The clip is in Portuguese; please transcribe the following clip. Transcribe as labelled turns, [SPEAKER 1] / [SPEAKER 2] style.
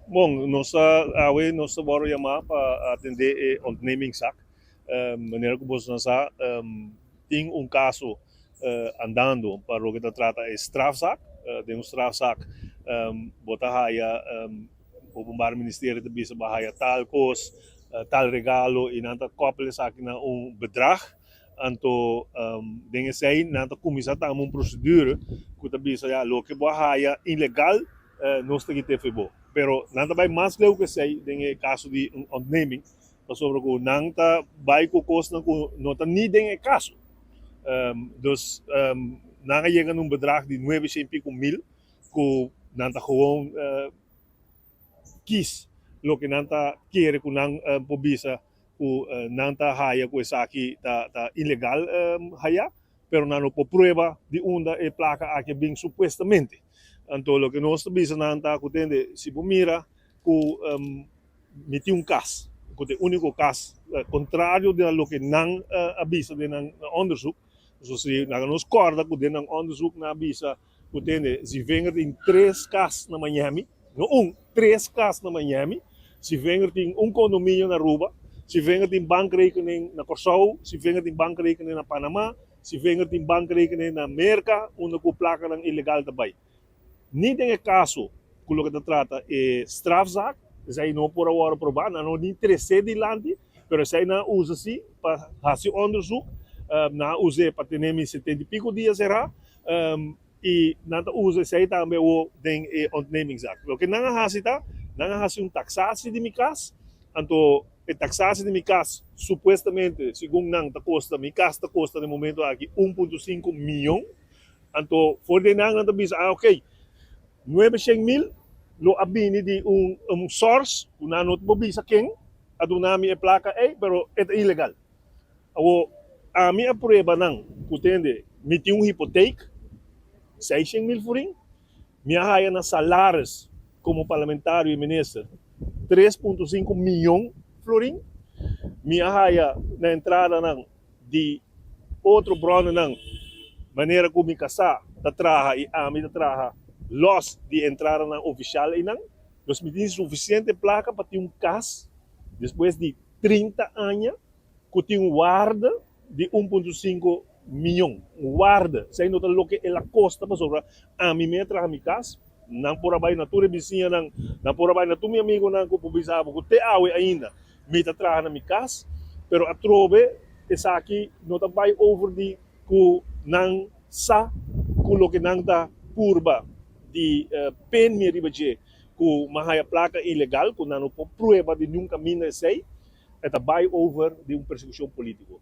[SPEAKER 1] Bom, nossa bora chamar para atender a ondernemingzaak. Maneira que você sabe, tem caso andando para o que trata de strafzaak. Tem strafzaak, bota haya, o Openbaar Ministerie de bisa bahaya tal coisa, tal regalo, e nanta koppelen zaak na bedrag. Anto, dingen zij, nanta comissa tam procedure, que bisa ja, lo que bahaya ilegal, não está aqui te pero nanta bij mas leu que sei den caso de onderneming sobre que nanta bij ko kosten ko nota niet den caso dus nanga llega num bedrag de 900 pico mil ko nanta gewoon kies lo que nanta quiere ko nang pobisa ko nanta haya ko saki ta ilegal haya pero nano po prueba de unda e placa a que bem supuestamente. Então, lo que nós bisa nanta kutende si mira ku meti caso, que o único caso contrário de lo que não avisa de nang onderzoek. Dus se nos corda que de nang onderzoek na avisa kutende si venga in 3 casos na Miami, no 3 casos na Miami, si venga in condomínio na Aruba, si venga in bankrekening na Curaçao, si venga in bankrekening na Panama, si venga in bankrekening na Amerika, onde ku placa ng illegal daarbij. Niet in het caso que lo que trata é strafzaak, zij não por agora provar, não nem interesse de lande, pero zij na usa si para fazer onderzoek, na usa para ter 70 e pico dias será, e nada usa zij também o den ondernemingzaak. Lo que nanga hasita, nanga hasi taxatie de micas, anto a taxatie de micas supostamente, segundo nang ta costa, micas ta costa no momento aqui 1,5 milhão, anto for de nang nang bisa, ok, 900,000 lo abini di source unanot mo bisa king adunami e placa pero é ilegal awo ami a prueba nang kutende miti hipoteca 600,000 furing minha haya na salários como parlamentário e ministro 3,5 milhão florim minha haya na entrada nang de outro brono nang maneira como me casar da traha e ami da traha los de entrada na oficial inang, los me tem suficiente placa para ter caso depois de 30 anos que tem guarda de 1,5 milhão, guarda, sem notar lo que ela costa para sobrar a mim me traga mi casa, não por abaixo na tua vizinha não por abaixo na tua amigo não que publicava que te awe ainda me traga na mi casa, pero a trove essa aqui não tá vai over de que não sa que lo que não tá curva de pen me ribaje ku mahaya placa ilegal ku nano po prueba de nunca mina sei eta buy over de persecução político.